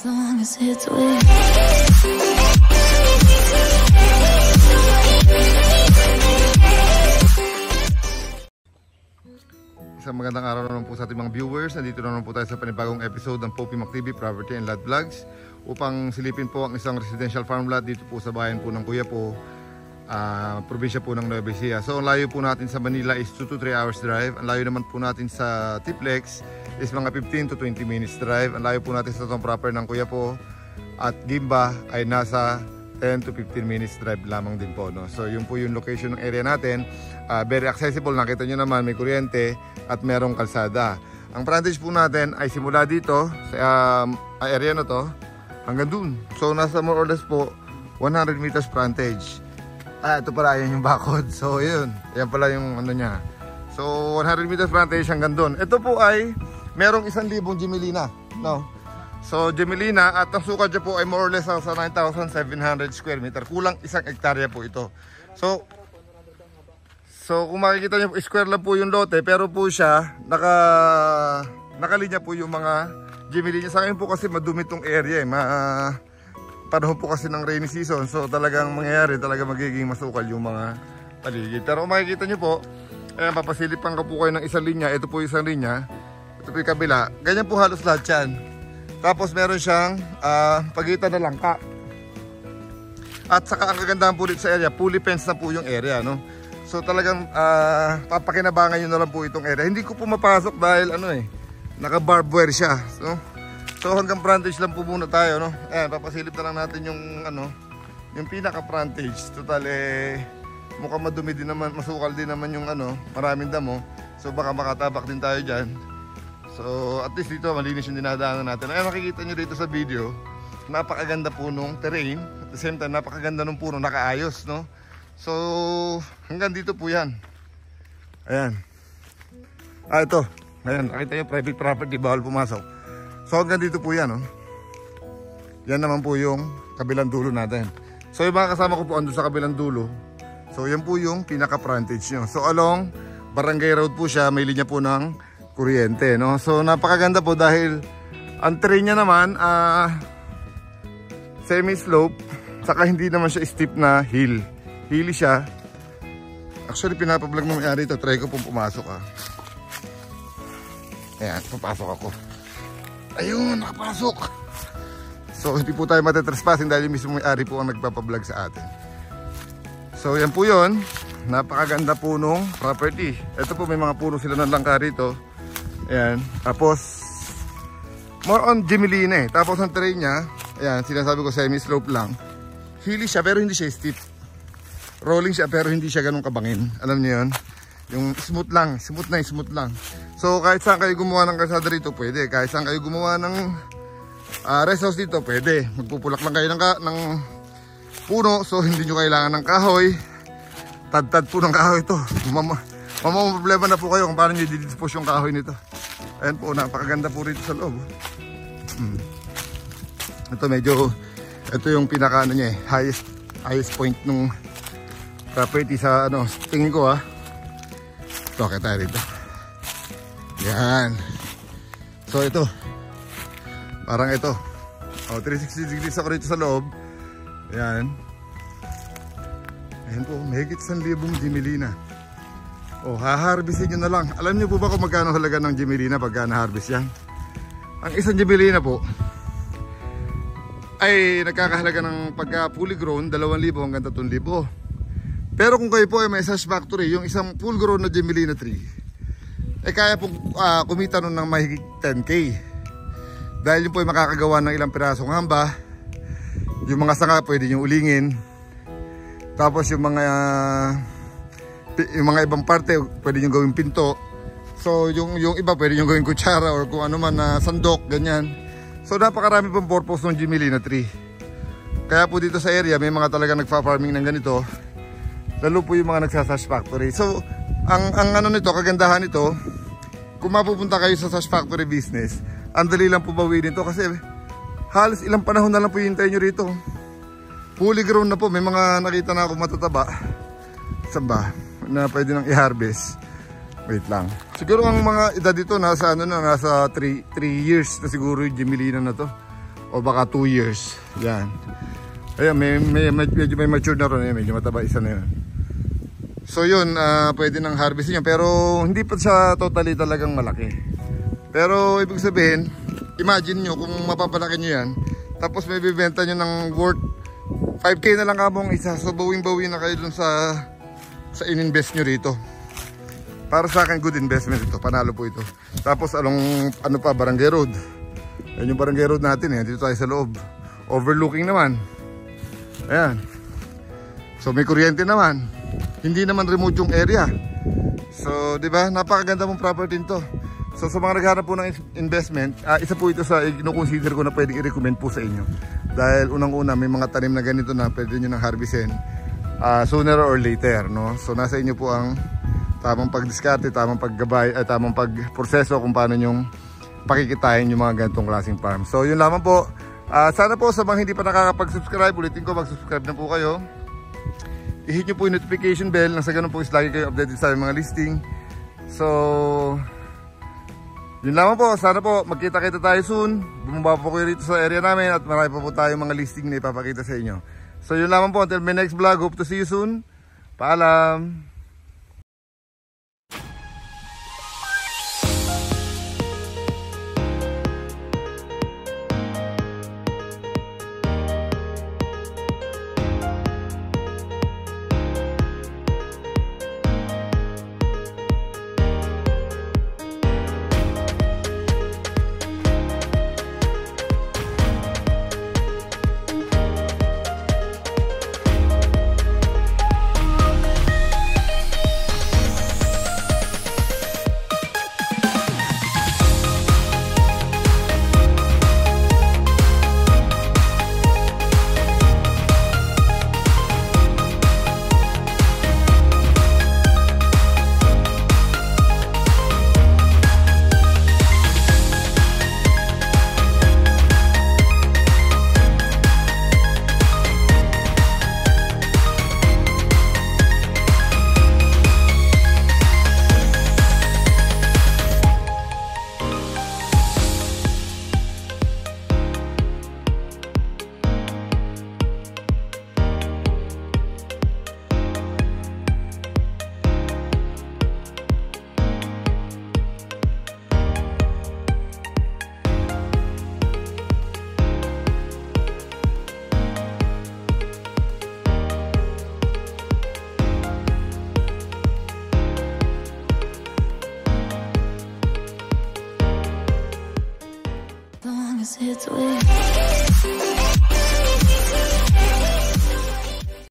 long as it's with Isang magandang araw naman po sa ating mga viewers. Nandito naman po tayo sa panibagong episode ng Poppy Mac TV Property and Lot Vlogs upang silipin po ang isang residential farm lot dito po sa bayan po ng Kuya po, probinsya po ng Nueva Ecija. So ang layo po natin sa Manila is 2 to 3 hours drive. Ang layo naman po natin sa Tiplex is mga 15 to 20 minutes drive. Ang layo po natin sa itong proper ng Kuya po at Gimba ay nasa 10 to 15 minutes drive lamang din po, no? So yun po yung location ng area natin. Very accessible, nakita nyo naman may kuryente at merong kalsada. Ang frontage po natin ay simula dito sa area na to hanggang dun. So nasa more or less po 100 meters frontage. Ito pala, yan yung bakod. So yun, yan pala yung ano niya. So 100 meters frontage hanggang dun. Ito po ay merong 1,000 Gemelina, no? So Gemelina at ang sukat niya po ay more or less sa 9,700 square meter. Kulang 1 hektarya po ito. So kung makikita niyo, square lang po yung lote, pero po siya nakalinya po yung mga Gemelina. Sa ngayon po kasi madumi tong area, panahon po kasi ng rainy season. So talagang mangyayari, talaga magiging masukal yung mga paligid. Pero kung makikita niyo po, ayan, papasilipan ko po kayo ng isang linya. Ito po yung isang linya, ito po yung kabila. Ganyan po halos lahat yan. Tapos meron siyang pagitan na langka. At saka ang kagandahan po dito sa area, fully fenced na po yung area, no? So talagang papakinabangan nyo na lang po itong area. Hindi ko po mapasok dahil naka-barbed wire siya. So hanggang frontage lang po muna tayo, no? Ayan, papasilip na lang natin yung yung pinaka-frontage. Total mukhang madumi din naman, masukal din naman yung maraming damo. So baka makatabak din tayo dyan. So at least dito malinis yung dinadaanan natin. Ayan, makikita nyo dito sa video, napakaganda po nung terrain. At the same time, napakaganda nung puno, nakaayos, no? So hanggang dito po yan. Ayan. Ito. Ayan, nakita nyo, private property, bawal pumasok. So hanggang dito po yan, no? Yan naman po yung kabilang dulo natin. So yung mga kasama ko po ando sa kabilang dulo. So yan po yung pinaka-frontage nyo. So along Barangay Road po siya, may linya po ng kuryente, no? So napakaganda po dahil ang terrain niya naman semi-slope, saka hindi naman siya steep na hill. Hilly siya. Actually pinapablog ng may-ari ito. Try ko pong pumasok, Ayan, papasok ako. Ayun, nakapasok. So hindi po tayo matetrespassing dahil yung mismo may-ari po ang nagpapablog sa atin. So yan po yun. Napakaganda po nung property. Ito po, may mga puno sila ng langka rito. Ayan. Tapos more on Gemelina. Tapos ang terrain niya, ayan, sinasabi ko semi-slope lang. Hilly siya pero hindi siya steep. Rolling siya pero hindi siya ganun kabangin. Alam niyo yun? Yung smooth lang. Smooth lang. So kahit saan kayo gumawa ng kalsada rito, pwede. Kahit saan kayo gumawa ng rest house dito, pwede. Magpupulak lang kayo ng puno. So hindi nyo kailangan ng kahoy. Tad-tad po ng kahoy ito. Problema na po kayo kung paano nyo i-dispose yung kahoy nito. Ayan po, napakaganda po rito sa loob. Ito yung pinaka niya, highest point nung property sa tingin ko, Okay tayo rito. Yan. So ito, parang ito, 360 degrees ako rito sa loob. Yan. Ayan po, mahigit 1,000 Gemelina. Haharvestin nyo na lang. Alam nyo po ba kung magkano halaga ng Gemelina pagka na-harvest yan? Ang isang Gemelina po ay nagkakahalaga ng pagka fully grown 2,000 hanggang 3,000. Pero kung kayo po ay may sash factory, yung isang full grown na Gemelina tree kaya pong kumita nun ng mahigit 10K. Dahil yun po ay makakagawa ng ilang pirasong hamba. Yung mga sanga pwede nyo ulingin. Tapos yung mga ibang parte pwede nyo gawing pinto. So yung iba pwede nyo gawing kutsara or kung ano man na sandok, ganyan. So napakarami pong purpose ng Gemelina tree. Kaya po dito sa area may mga talaga nagfa-farming ng ganito. Lalo po yung mga nagsasash factory. So ang nito, kagandahan nito, kung mapupunta kayo sa sash factory business, ang dali lang po bawiin nito kasi halos ilang panahon na lang po hintayin nyo rito. Fully grown na po. May mga nakita na ako matataba. Saan ba? Na pwede nang i-harvest. Wait lang. Siguro ang mga edad dito nasa nasa 3 years na siguro yung Gemelina na to. o baka 2 years. Yan. Ayan, medyo may mature na ron. Medyo mataba isa na yun. So yun, pwede nang harvestin yun. Pero hindi pa siya totally talagang malaki. Pero ibig sabihin, imagine nyo kung mapapalaki nyo yan, tapos may bibenta nyo ng worth 5K na lang kamong isa. So bawing-bawi na kayo dun sa in-invest nyo rito. Para sa akin, good investment ito. Panalo po ito. Tapos ano pa, Barangay Road. Yan yung Barangay Road natin eh. Dito tayo sa loob. Overlooking naman. Ayan. So may kuryente naman. Hindi naman remote yung area. So, di ba? Napakaganda mong property nito. So sa mga naghahanap po ng investment, isa po ito sa ino-consider ko na pwedeng i-recommend po sa inyo. Dahil unang-una, may mga tanim na ganito na pwede nyo nang harvestin sooner or later, no? So nasa inyo po ang tamang pagdiskarte, tamang paggabay, tamang pagproseso kung paano nyong pakikitain yung mga ganitong klaseng farm. So yun lamang po. Sana po sa mga hindi pa nakakapag-subscribe, ulitin ko, mag-subscribe na po kayo. I-hit nyo po yung notification bell nang sa ganun po is lagi kayo updated sa mga listing. So yun lamang po. Sana po magkita-kita tayo soon. Bumaba po kayo rito sa area namin at marami pa po tayo mga listing na ipapakita sa inyo. So yun lamang po. Until my next vlog, hope to see you soon. Paalam! It's with